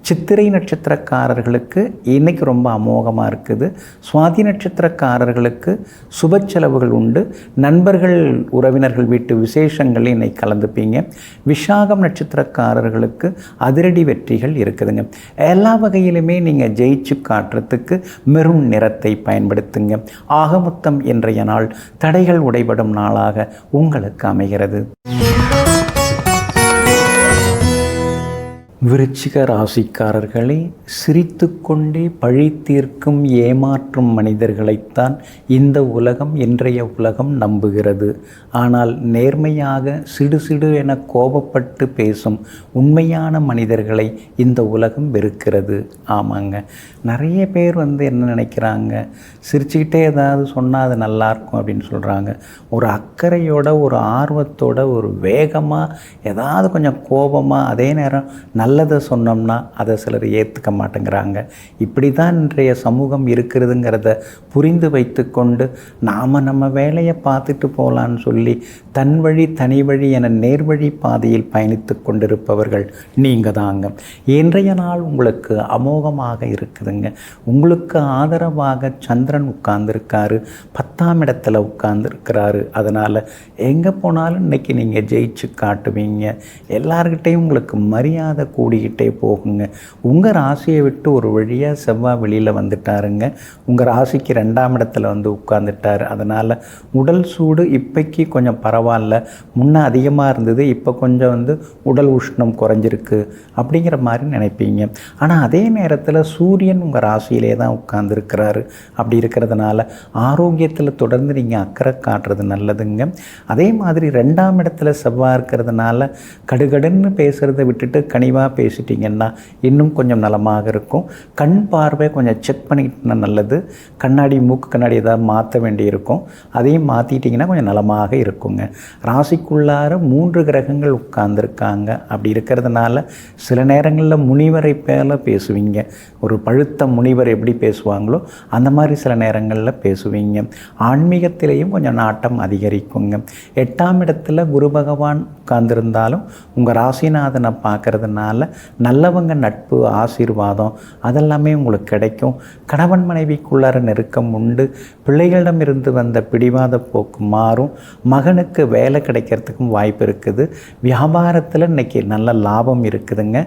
சித்திரை நட்சத்திரக்காரர்களுக்கு இன்றைக்கி ரொம்ப அமோகமாக இருக்குது. சுவாதி நட்சத்திரக்காரர்களுக்கு சுப செலவுகள் உண்டு. நண்பர்கள் உறவினர்கள் வீட்டு விசேஷங்கள் இன்றைக்கி கலந்துப்பீங்க. விஷாகம் நட்சத்திரக்காரர்களுக்கு அதிரடி வெற்றிகள் இருக்குதுங்க. எல்லா வகையிலுமே நீங்கள் ஜெயிச்சு காட்டுறதுக்கு மெரூன் நிறத்தை பயன்படுத்துங்க. ஆகமொத்தம் இன்றைய நாள் தடைகள் உடைபடும் நாளாக உங்களுக்கு அமைகிறது. விருச்சிக ராசிக்காரர்களே, சிரித்து கொண்டே பழி தீர்க்கும் ஏமாற்றும் மனிதர்களைத்தான் இந்த உலகம், இன்றைய உலகம் நம்புகிறது. ஆனால் நேர்மையாக சிடு என கோபப்பட்டு பேசும் உண்மையான மனிதர்களை இந்த உலகம் வெறுக்கிறது. ஆமாங்க, நிறைய பேர் என்ன நினைக்கிறாங்க, சிரிச்சுக்கிட்டே ஏதாவது சொன்னால் அது நல்லாயிருக்கும் அப்படின்னு சொல்கிறாங்க. ஒரு அக்கறையோட, ஒரு ஆர்வத்தோட, ஒரு வேகமாக, ஏதாவது கொஞ்சம் கோபமாக, அதே நேரம் நல்லதை சொன்னோம்னா அதை சிலர் ஏற்றுக்க மாட்டேங்கிறாங்க. இப்படி தான் இன்றைய சமூகம் இருக்கிறதுங்கிறத புரிந்து வைத்து கொண்டு நாம் நம்ம வேலையை பார்த்துட்டு போகலான்னு சொல்லி தன் வழி தனி வழி என நேர்வழி பாதையில் பயணித்து கொண்டிருப்பவர்கள் நீங்கள் தாங்க. இன்றைய நாள் உங்களுக்கு அமோகமாக இருக்குதுங்க. உங்களுக்கு ஆதரவாக சந்திரன் உட்கார்ந்துருக்காரு. 10ஆம் இடத்துல உட்கார்ந்துருக்கிறாரு. அதனால் எங்கே போனாலும் இன்றைக்கி நீங்கள் ஜெயிச்சு காட்டுவீங்க. எல்லார்கிட்டையும் உங்களுக்கு மரியாதை கூடிக்கிட்டே போகுங்க. உங்கள் ராசியை விட்டு ஒரு வழியாக செவ்வாய் வெளியில் வந்துட்டாருங்க. உங்கள் ராசிக்கு 2ஆம் இடத்துல உட்கார்ந்துட்டார். அதனால் உடல் சூடு இப்போக்கி கொஞ்சம் பரவாயில்ல. முன்னே அதிகமாக இருந்தது, இப்போ கொஞ்சம் உடல் உஷ்ணம் குறைஞ்சிருக்கு அப்படிங்கிற மாதிரி நினைப்பீங்க. ஆனால் அதே நேரத்தில் சூரியன் உங்கள் ராசியிலே தான் உட்கார்ந்துருக்கிறாரு. அப்படி இருக்கிறதுனால ஆரோக்கியத்தில் தொடர்ந்து நீங்கள் அக்கறை காட்டுறது நல்லதுங்க. அதே மாதிரி 2ஆம் இடத்துல செவ்வாய் இருக்கிறதுனால கடுகடுன்னு பேசுகிறத விட்டுட்டு கனிவாக பேசிட்டிங்கன்னா இன்னும் கொஞ்சம் நலமாக இருக்கும். கண் பார்வை கொஞ்சம் செக் பண்ணிக்கிட்டா நல்லது. கண்ணாடி, மூக்கு கண்ணாடி ஏதாவது மாற்ற வேண்டியிருக்கும், அதையும் மாற்றிட்டிங்கன்னா கொஞ்சம் நலமாக இருக்குங்க. ராசிக்குள்ளார 3 கிரகங்கள் உட்கார்ந்துருக்காங்க. அப்படி இருக்கிறதுனால சில நேரங்களில் முனிவரை போல பேசுவீங்க. ஒரு பழுத்த முனிவர் எப்படி பேசுவாங்களோ அந்த மாதிரி சில நேரங்களில் பேசுவீங்க. ஆன்மீகத்திலேயும் கொஞ்சம் நாட்டம் அதிகரிக்குங்க. 8ஆம் இடத்துல குரு பகவான் உட்கார்ந்துருந்தாலும் உங்கள் ராசிநாதனை பார்க்கறதுனால நல்லவங்க நட்பு, ஆசீர்வாதம் அதெல்லாமே உங்களுக்கு கிடைக்கும். கணவன் மனைவிக்குள்ளார நெருக்கம் உண்டு. பிள்ளைகளிடம் இருந்து வந்த பிடிவாத போக்கு மாறும். மகனுக்கு வேலை கிடைக்கிறதுக்கும் வாய்ப்பு இருக்குது. வியாபாரத்தில் இன்றைக்கி நல்ல லாபம் இருக்குதுங்க.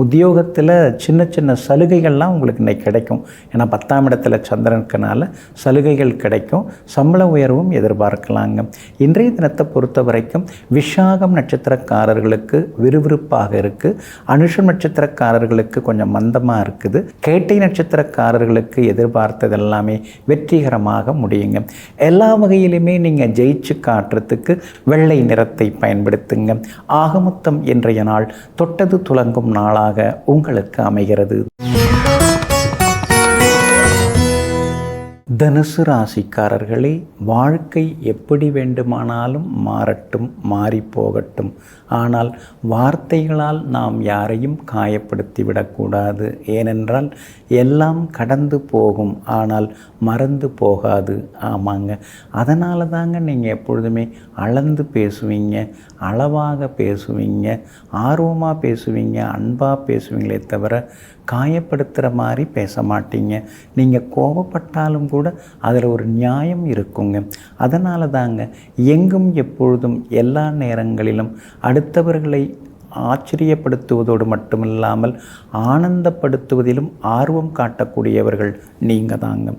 உத்தியோகத்தில் சின்ன சின்ன சலுகைகள்லாம் உங்களுக்கு இன்றைக்கி கிடைக்கும். ஏன்னா 10ஆம் இடத்துல சந்திரனுக்குனால சலுகைகள் கிடைக்கும். சம்பள உயர்வும் எதிர்பார்க்கலாங்க. இன்றைய தினத்தை பொறுத்த வரைக்கும் விஷாகம் நட்சத்திரக்காரர்களுக்கு விறுவிறுப்பாக இருக்குது. அனுஷம் நட்சத்திரக்காரர்களுக்கு கொஞ்சம் மந்தமாக இருக்குது. கேட்டை நட்சத்திரக்காரர்களுக்கு எதிர்பார்த்தது எல்லாமே வெற்றிகரமாக முடியுங்க. எல்லா வகையிலுமே நீங்கள் ஜெயிச்சு காட்டுறதுக்கு வெள்ளை நிறத்தை பயன்படுத்துங்க. ஆகமொத்தம் இன்றைய நாள் தொட்டது துலங்கும் நாளாக உங்களுக்கு அமைகிறது. தனுசு ராசிக்காரர்களே, வாழ்க்கை எப்படி வேண்டுமானாலும் மாறட்டும், மாறி போகட்டும். ஆனால் வார்த்தைகளால் நாம் யாரையும் காயப்படுத்தி விடக்கூடாது. ஏனென்றால் எல்லாம் கடந்து போகும், ஆனால் மறந்து போகாது. ஆமாங்க, அதனால தாங்க நீங்கள் எப்பொழுதுமே அளந்து பேசுவீங்க, அளவாக பேசுவீங்க, ஆர்வமாக பேசுவீங்க, அன்பாக பேசுவீங்களே தவிர காயப்படுத்துகிற மாதிரி பேச மாட்டீங்க. நீங்கள் கோபப்பட்டாலும் கூட அதில் ஒரு நியாயம் இருக்குங்க. அதனால தாங்க எங்கும் எப்பொழுதும் எல்லா நேரங்களிலும் அடுத்தவர்களை ஆச்சரியப்படுத்துவதோடு மட்டுமில்லாமல் ஆனந்தப்படுத்துவதிலும் ஆர்வம் காட்டக்கூடியவர்கள் நீங்கள் தாங்க.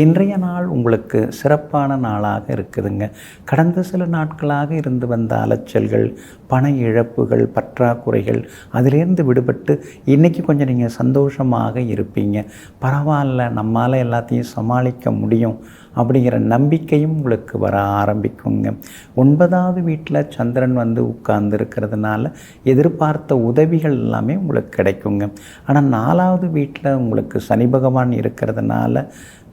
இன்றைய நாள் உங்களுக்கு சிறப்பான நாளாக இருக்குதுங்க. கடந்த சில நாட்களாக இருந்து வந்த அலைச்சல்கள், பண இழப்புகள், பற்றாக்குறைகள் அதிலேருந்து விடுபட்டு இன்றைக்கி கொஞ்சம் நீங்கள் சந்தோஷமாக இருப்பீங்க. பரவாயில்ல, நம்மால் எல்லாத்தையும் சமாளிக்க முடியும் அப்படிங்கிற நம்பிக்கையும் உங்களுக்கு வர ஆரம்பிக்குங்க. 9வது வீட்டில் சந்திரன் உட்கார்ந்து இருக்கிறதுனால எதிர்பார்த்த உதவிகள் எல்லாமே உங்களுக்கு கிடைக்குங்க. ஆனால் 4வது வீட்டில் உங்களுக்கு சனி பகவான் இருக்கிறதுனால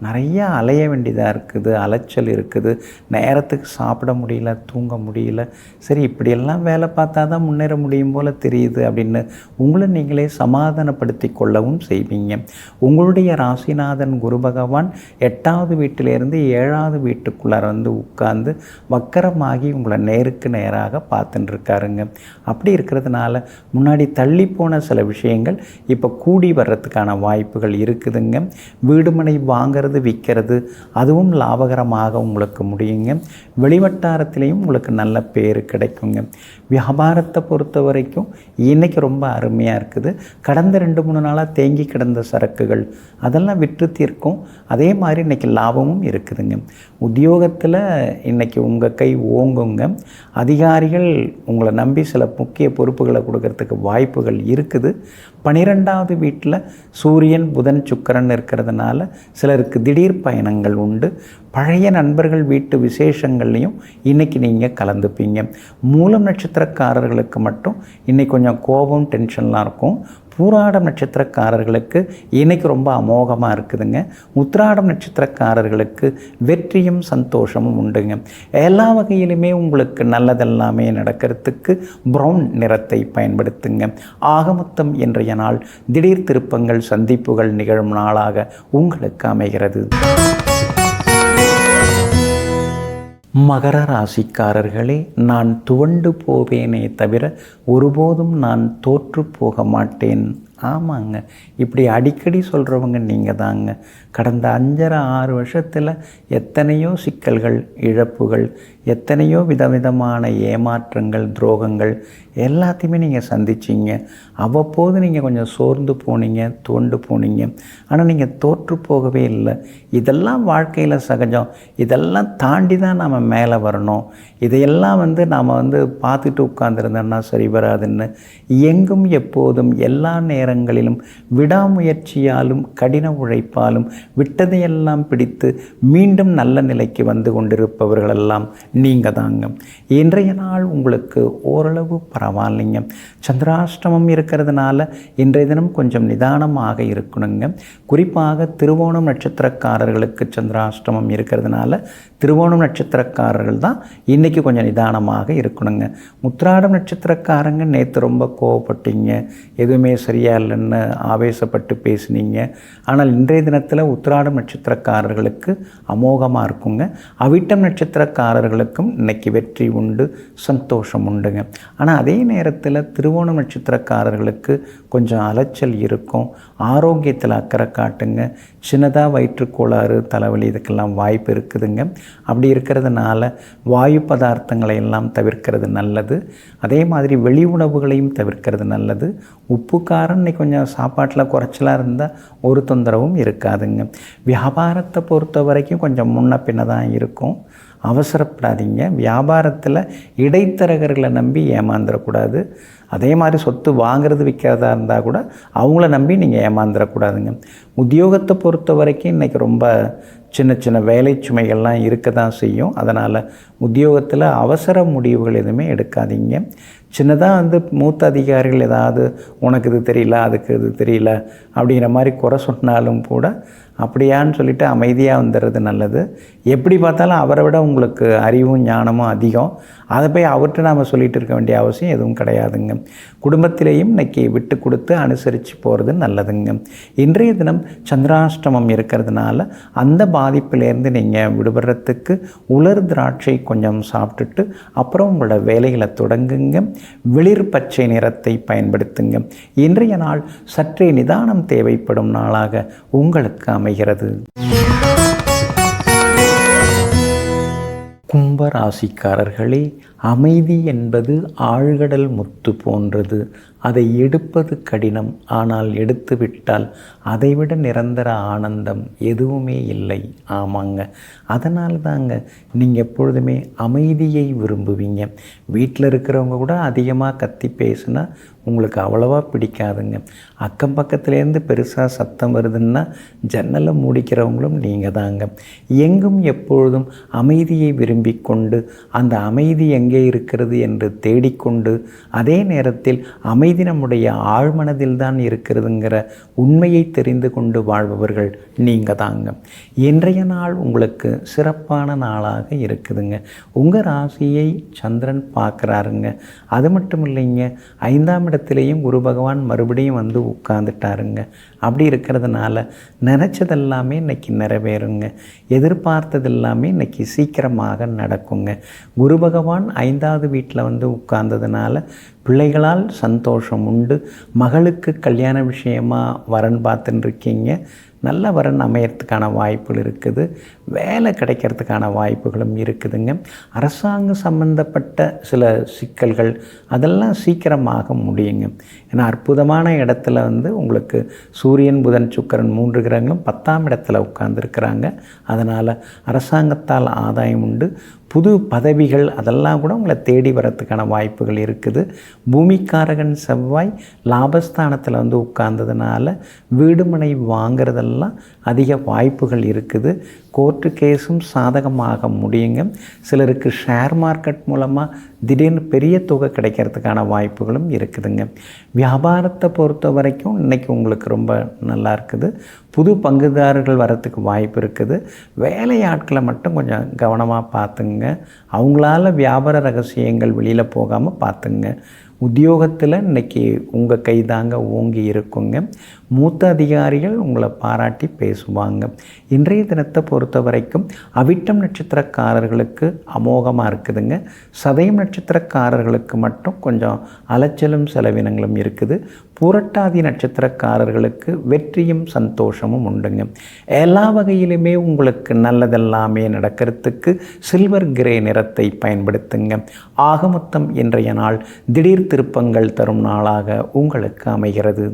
நிறையா அலைய வேண்டியதாக இருக்குது, அலைச்சல் இருக்குது, நேரத்துக்கு சாப்பிட முடியல, தூங்க முடியல. சரி இப்படியெல்லாம் வேலை பார்த்தா தான் முன்னேற முடியும் போல் தெரியுது அப்படின்னு உங்களை நீங்களே சமாதானப்படுத்தி கொள்ளவும் செய்வீங்க. உங்களுடைய ராசிநாதன் குரு பகவான் 8வது வீட்டிலேருந்து 7வது வீட்டுக்குள்ளார வந்து உட்கார்ந்து வக்கரமாகி உங்களை நேருக்கு நேராக பார்த்துட்டு இருக்காருங்க. அப்படி இருக்கிறதுனால முன்னாடி தள்ளி போன சில விஷயங்கள் இப்போ கூடி வர்றதுக்கான வாய்ப்புகள் இருக்குதுங்க. வீடுமனை வாங்கிறது விற்கிறது அதுவும் லாபகரமாக உங்களுக்கு முடியுங்க. வெளிவட்டாரத்திலையும் உங்களுக்கு நல்ல பேர் கிடைக்குங்க. வியாபாரத்தை பொறுத்த வரைக்கும் இன்றைக்கி ரொம்ப அருமையாக இருக்குது. கடந்த 2-3 நாளாக தேங்கி கிடந்த சரக்குகள் அதெல்லாம் விற்று தீர்க்கும். அதே மாதிரி இன்றைக்கி லாபமும் இருக்குதுங்க. உத்தியோகத்தில் இன்றைக்கி உங்கள் கை ஓங்குங்க. அதிகாரிகள் உங்களை நம்பி சில முக்கிய பொறுப்புகளை கொடுக்கறதுக்கு வாய்ப்புகள் இருக்குது. 12வது வீட்டில் சூரியன் புதன் சுக்கிரன் இருக்கிறதுனால சிலருக்கு திடீர் பயணங்கள் உண்டு. பழைய நண்பர்கள் வீட்டு விசேஷங்கள்லையும் இன்றைக்கி நீங்கள் கலந்துப்பீங்க. மூலம் நட்சத்திரக்காரர்களுக்கு மட்டும் இன்றைக்கி கொஞ்சம் கோபம் டென்ஷன்லாம் இருக்கும். பூராடம் நட்சத்திரக்காரர்களுக்கு இன்றைக்கி ரொம்ப அமோகமாக இருக்குதுங்க. உத்திராடம் நட்சத்திரக்காரர்களுக்கு வெற்றியும் சந்தோஷமும் உண்டுங்க. எல்லா வகையிலுமே உங்களுக்கு நல்லதெல்லாமே நடக்கிறதுக்கு ப்ரௌன் நிறத்தை பயன்படுத்துங்க. ஆகமொத்தம் இன்றைய நாள் திடீர் திருப்பங்கள் சந்திப்புகள் நிகழும் நாளாக உங்களுக்கு அமைகிறது. மகர ராசிக்காரர்களே, நான் துவண்டு போவேனே தவிர ஒருபோதும் நான் தோற்று போக மாட்டேன். ஆமாங்க, இப்படி அடிக்கடி சொல்கிறவங்க நீங்கள் தாங்க. கடந்த 5.5-6 வருஷத்தில் எத்தனையோ சிக்கல்கள், இழப்புகள், எத்தனையோ விதவிதமான ஏமாற்றங்கள், துரோகங்கள் எல்லாத்தையுமே நீங்கள் சந்திச்சிங்க. அவ்வப்போது நீங்கள் கொஞ்சம் சோர்ந்து போனீங்க, துவண்டு போனீங்க. ஆனால் நீங்கள் தோற்று போகவே இல்லை. இதெல்லாம் வாழ்க்கையில் சகஜம். இதெல்லாம் தாண்டி தான் நாம் மேலே வரணும். இதையெல்லாம் நாம் பார்த்துட்டு உட்கார்ந்துருந்தோம்னா சரி வராதுன்னு எங்கும் எப்போதும் எல்லா நேரங்களிலும் விடாமுயற்சியாலும் கடின உழைப்பாலும் விட்டதையெல்லாம் பிடித்து மீண்டும் நல்ல நிலைக்கு வந்து கொண்டிருப்பவர்களெல்லாம் நீங்கள் தாங்க. இன்றைய நாள் உங்களுக்கு ஓரளவு பரவாயில்லைங்க. சந்திராஷ்டமம் இருக்கிறதுனால இன்றைய தினம் கொஞ்சம் நிதானமாக இருக்கணுங்க. குறிப்பாக திருவோணம் நட்சத்திரக்காரர்களுக்கு சந்திராஷ்டமம் இருக்கிறதுனால திருவோணம் நட்சத்திரக்காரர்கள் தான் இன்றைக்கி கொஞ்சம் நிதானமாக இருக்கணுங்க. உத்திராடம் நட்சத்திரக்காரங்க நேற்று ரொம்ப கோவப்பட்டீங்க, எதுவுமே சரியா இல்லைன்னு ஆவேசப்பட்டு பேசுனீங்க. ஆனால் இன்றைய தினத்தில் உத்திராடம் நட்சத்திரக்காரர்களுக்கு அமோகமாக இருக்குங்க. அவிட்டம் நட்சத்திரக்காரர்களுக்கும் இன்னைக்கு வெற்றி உண்டு, சந்தோஷம் உண்டுங்க. ஆனால் அதே நேரத்தில் திருவோணம் நட்சத்திரக்காரர்களுக்கு கொஞ்சம் அலைச்சல் இருக்கும். ஆரோக்கியத்தில் அக்கறை காட்டுங்க. சின்னதாக வயிற்றுக்கோளாறு, தலைவலி இதுக்கெல்லாம் வாய்ப்பு இருக்குதுங்க. அப்படி இருக்கிறதுனால வாயு பதார்த்தங்களை எல்லாம் தவிர்க்கிறது நல்லது. அதே மாதிரி வெளி உணவுகளையும் தவிர்க்கிறது நல்லது. உப்பு காரம் இன்னைக்கு கொஞ்சம் சாப்பாட்டில் குறைச்சலாக இருந்தால் ஒரு தொந்தரவும் இருக்காதுங்க. வியாபாரத்தை பொறுத்த வரைக்கும் கொஞ்சம் முன்ன பின்ன தான் இருக்கும். அவசரப்படாதீங்க. வியாபாரத்தில் இடைத்தரகர்களை நம்பி ஏமாந்துடக்கூடாது. அதே மாதிரி சொத்து வாங்கிறது விற்கிறதா இருந்தால் கூட அவங்கள நம்பி நீங்கள் ஏமாந்துடக்கூடாதுங்க. உத்தியோகத்தை பொறுத்த வரைக்கும் இன்றைக்கி ரொம்ப சின்ன சின்ன வேலை சுமைகள்லாம் இருக்க தான் செய்யும். அதனால் உத்தியோகத்தில் அவசர முடிவுகள் எதுவுமே எடுக்காதீங்க. சின்னதாக மூத்த அதிகாரிகள் ஏதாவது உனக்கு இது தெரியல, அதுக்கு இது தெரியல அப்படிங்கிற மாதிரி குறை சொன்னாலும் கூட அப்படியான்னு சொல்லிவிட்டு அமைதியாக வந்துடுறது நல்லது. எப்படி பார்த்தாலும் அவரை விட உங்களுக்கு அறிவும் ஞானமும் அதிகம். அதை போய் அவர்கிட்ட நாம் சொல்லிகிட்டு இருக்க வேண்டிய அவசியம் எதுவும் கிடையாதுங்க. குடும்பத்திலேயும் இன்றைக்கி விட்டு கொடுத்து அனுசரித்து போகிறது நல்லதுங்க. இன்றைய தினம் சந்திராஷ்டமம் இருக்கிறதுனால அந்த பாதிப்பிலேருந்து நீங்கள் விடுபடுறதுக்கு உலர் திராட்சை கொஞ்சம் சாப்பிட்டுட்டு அப்புறம் உங்களோட வேலைகளை தொடங்குங்க. வெளிர் பச்சை நிறத்தை பயன்படுத்துங்க. இன்றைய நாள் சற்றே நிதானம் தேவைப்படும் நாளாக உங்களுக்கு அமைகிறது. கும்பராசிக்காரர்களே, அமைதி என்பது ஆழ்கடல் முத்து போன்றது. அதை எடுப்பது கடினம். ஆனால் எடுத்து விட்டால் அதைவிட நிரந்தர ஆனந்தம் எதுவுமே இல்லை. ஆமாங்க. அதனால தாங்க நீங்கள் எப்பொழுதுமே அமைதியை விரும்புவீங்க. வீட்டில் இருக்கிறவங்க கூட அதிகமாக கத்தி பேசுனா உங்களுக்கு அவ்வளவா பிடிக்காதுங்க. அக்கம் பக்கத்துலேருந்து பெருசாக சத்தம் வருதுன்னா ஜன்னலை மூடிக்கிறவங்களும் நீங்கள் தாங்க. எங்கும் எப்பொழுதும் அமைதியை விரும்பி கொண்டு அந்த அமைதி எங்கே இருக்கிறது என்று தேடிக்கொண்டு அதே நேரத்தில் அமைதி நம்முடைய ஆழ்மனதில் தான் இருக்கிறதுங்கிற உண்மையை தெரிந்து கொண்டு வாழ்பவர்கள் நீங்கள் தாங்க. இன்றைய நாள் உங்களுக்கு சிறப்பான நாளாக இருக்குதுங்க. உங்கள் ராசியை சந்திரன் பார்க்குறாருங்க. அது மட்டும் இல்லைங்க, 5ஆம் இடத்துலையும் குரு பகவான் மறுபடியும் வந்து உட்கார்ந்துட்டாருங்க. அப்படி இருக்கிறதுனால நினச்சதெல்லாமே இன்றைக்கி நிறைவேறுங்க. எதிர்பார்த்தது எல்லாமே இன்றைக்கி சீக்கிரமாக நடக்குங்க. குரு பகவான் 5ஆவது வீட்டில் வந்து உட்கார்ந்ததுனால பிள்ளைகளால் சந்தோஷம் உண்டு. மகளுக்கு கல்யாண விஷயமாக வரன் பார்த்துன்னு இருக்கீங்க. நல்ல வரன் அமையறதுக்கான வாய்ப்புகள் இருக்குது. வேலை கிடைக்கிறதுக்கான வாய்ப்புகளும் இருக்குதுங்க. அரசாங்க சம்பந்தப்பட்ட சில சிக்கல்கள் அதெல்லாம் சீக்கிரமாக முடியுங்க. ஏன்னா அற்புதமான இடத்துல வந்து உங்களுக்கு சூரியன் புதன் சுக்கிரன் 3 கிரகங்களும் 10ஆம் இடத்துல உட்கார்ந்துருக்கிறாங்க. அதனால் அரசாங்கத்தால் ஆதாயம் உண்டு. புது பதவிகள் அதெல்லாம் கூட உங்களை தேடி வரத்துக்கான வாய்ப்புகள் இருக்குது. பூமிக்காரகன் செவ்வாய் லாபஸ்தானத்தில் வந்து உட்கார்ந்ததுனால வீடுமனை வாங்கிறதெல்லாம் அதிக வாய்ப்புகள் இருக்குது. கோர்ட்டு கேஸும் சாதகமாக முடியுங்க. சிலருக்கு ஷேர் மார்க்கெட் மூலமாக திடீர்னு பெரிய தொகை கிடைக்கிறதுக்கான வாய்ப்புகளும் இருக்குதுங்க. வியாபாரத்தை பொறுத்த வரைக்கும் இன்றைக்கி உங்களுக்கு ரொம்ப நல்லா இருக்குது. புது பங்குதாரர்கள் வரத்துக்கு வாய்ப்பு இருக்குது. வேலையாட்களை மட்டும் கொஞ்சம் கவனமாக பார்த்துங்க. அவங்களால வியாபார ரகசியங்கள் வெளியில் போகாமல் பார்த்துங்க. உத்தியோகத்தில் இன்றைக்கி உங்கள் கை தாங்க ஓங்கி இருக்குங்க. மூத்த அதிகாரிகள் உங்களை பாராட்டி பேசுவாங்க. இன்றைய தினத்தை பொறுத்த வரைக்கும் அவிட்டம் நட்சத்திரக்காரர்களுக்கு அமோகமாக இருக்குதுங்க. சதயம் நட்சத்திரக்காரர்களுக்கு மட்டும் கொஞ்சம் அலைச்சலும் செலவினங்களும் இருக்குது. புரட்டாதி நட்சத்திரக்காரர்களுக்கு வெற்றியும் சந்தோஷமும் உண்டுங்க. எல்லா வகையிலுமே உங்களுக்கு நல்லதெல்லாமே நடக்கிறதுக்கு சில்வர் கிரே நிறத்தை பயன்படுத்துங்க. ஆக மொத்தம் இன்றைய நாள் திடீர் திருப்பங்கள் தரும் நாளாக உங்களுக்கு அமைகிறது.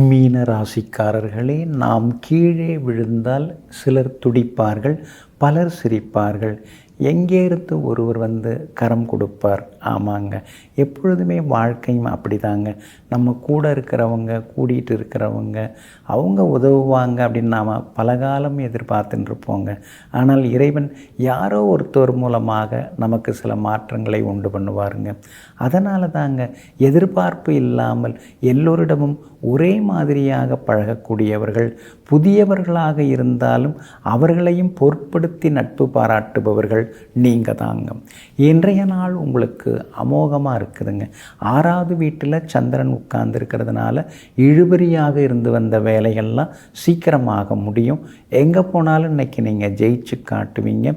மீன ராசிக்காரர்களே, நாம் கீழே விழுந்தால் சிலர் துடிப்பார்கள், பலர் சிரிப்பார்கள். எங்கே இருந்து ஒருவர் வந்து கரம் கொடுப்பார். ஆமாங்க, எப்பொழுதுமே வாழ்க்கையும் அப்படி தாங்க. நம்ம கூட இருக்கிறவங்க கூட்டிகிட்டு இருக்கிறவங்க அவங்க உதவுவாங்க அப்படின்னு நாம் பலகாலம் எதிர்பார்த்துட்டு இருப்போங்க. ஆனால் இறைவன் யாரோ ஒருத்தர் மூலமாக நமக்கு சில மாற்றங்களை உண்டு பண்ணுவாருங்க. அதனால தாங்க எதிர்பார்ப்பு இல்லாமல் எல்லோரிடமும் ஒரே மாதிரியாக பழகக்கூடியவர்கள், புதியவர்களாக இருந்தாலும் அவர்களையும் பொருட்படுத்தி நட்பு பாராட்டுபவர்கள் நீங்கள் தாங்க. இன்றைய நாள் உங்களுக்கு அமோகமாக இருக்குதுங்க. 6ஆவது வீட்டில் சந்திரன் உட்கார்ந்துருக்கிறதுனால இழுபறியாக இருந்து வந்த வேலைகள்லாம் சீக்கிரமாக முடியும். எங்கே போனாலும் இன்றைக்கி நீங்கள் ஜெயிச்சு காட்டுவீங்க.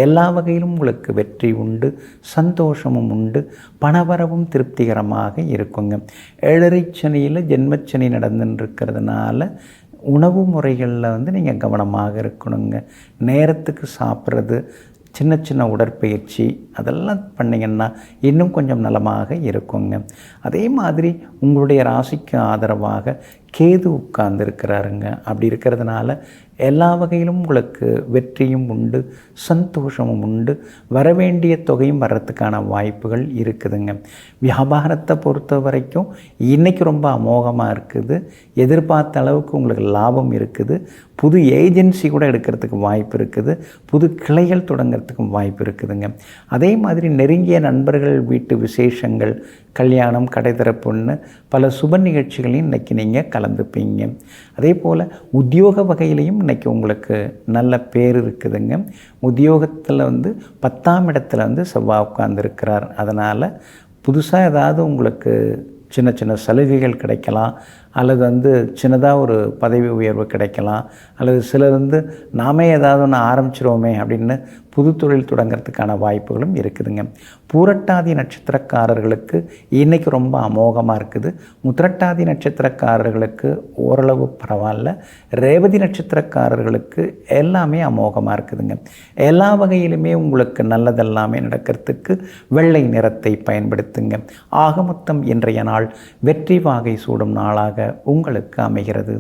எல்லா வகையிலும் உங்களுக்கு வெற்றி உண்டு, சந்தோஷமும் உண்டு, பணவரவும் திருப்திகரமாக இருக்குங்க. 7.5 சனியில் ஜென்மச்சனி நடந்துட்டுருக்கிறதுனால உணவு முறைகளில் வந்து நீங்கள் கவனமாக இருக்கணுங்க. நேரத்துக்கு சாப்பிட்றது, சின்ன சின்ன உடற்பயிற்சி அதெல்லாம் பண்ணிங்கன்னா இன்னும் கொஞ்சம் நலமாக இருக்குங்க. அதே மாதிரி உங்களுடைய ராசிக்கு ஆதரவாக கேது உட்கார்ந்துருக்கிறாருங்க. அப்படி இருக்கிறதுனால எல்லா வகையிலும் உங்களுக்கு வெற்றியும் உண்டு, சந்தோஷமும் உண்டு, வரவேண்டிய தொகையும் வர்றதுக்கான வாய்ப்புகள் இருக்குதுங்க. வியாபாரத்தை பொறுத்த வரைக்கும் இன்றைக்கி ரொம்ப அமோகமாக இருக்குது. எதிர்பார்த்த அளவுக்கு உங்களுக்கு லாபம் இருக்குது. புது ஏஜென்சி கூட எடுக்கிறதுக்கு வாய்ப்பு இருக்குது. புது கிளைகள் தொடங்கிறதுக்கும் வாய்ப்பு இருக்குதுங்க. அதே மாதிரி நெருங்கிய நண்பர்கள் வீட்டு விசேஷங்கள், கல்யாணம், கடைத்தரப்புன்னு பல சுப நிகழ்ச்சிகளையும் இன்றைக்கி நீங்கள் கலந்துப்பீங்க. அதே போல் உத்தியோக வகையிலையும் இன்றைக்கி உங்களுக்கு நல்ல பேர் இருக்குதுங்க. உத்தியோகத்தில் வந்து 10ஆம் இடத்துல வந்து செவ்வாய் உட்கார்ந்துருக்கிறார். அதனால் புதுசாக ஏதாவது உங்களுக்கு சின்ன சின்ன சலுகைகள் கிடைக்கலாம். அல்லது சின்னதாக ஒரு பதவி உயர்வு கிடைக்கலாம், அல்லது சிலர் நாமே ஏதாவது ஒன்று ஆரம்பிச்சிருவோமே அப்படின்னு புது தொழில் தொடங்கிறதுக்கான வாய்ப்புகளும் இருக்குதுங்க. பூரட்டாதி நட்சத்திரக்காரர்களுக்கு இன்றைக்கி ரொம்ப அமோகமாக இருக்குது. உத்திரட்டாதி நட்சத்திரக்காரர்களுக்கு ஓரளவு பரவாயில்ல. ரேவதி நட்சத்திரக்காரர்களுக்கு எல்லாமே அமோகமாக இருக்குதுங்க. எல்லா வகையிலுமே உங்களுக்கு நல்லதெல்லாமே நடக்கிறதுக்கு வெள்ளை நிறத்தை பயன்படுத்துங்க. ஆக மொத்தம் இன்றைய நாள் வெற்றி வாகை சூடும் நாளாக உங்களுக்கு அமைகிறது.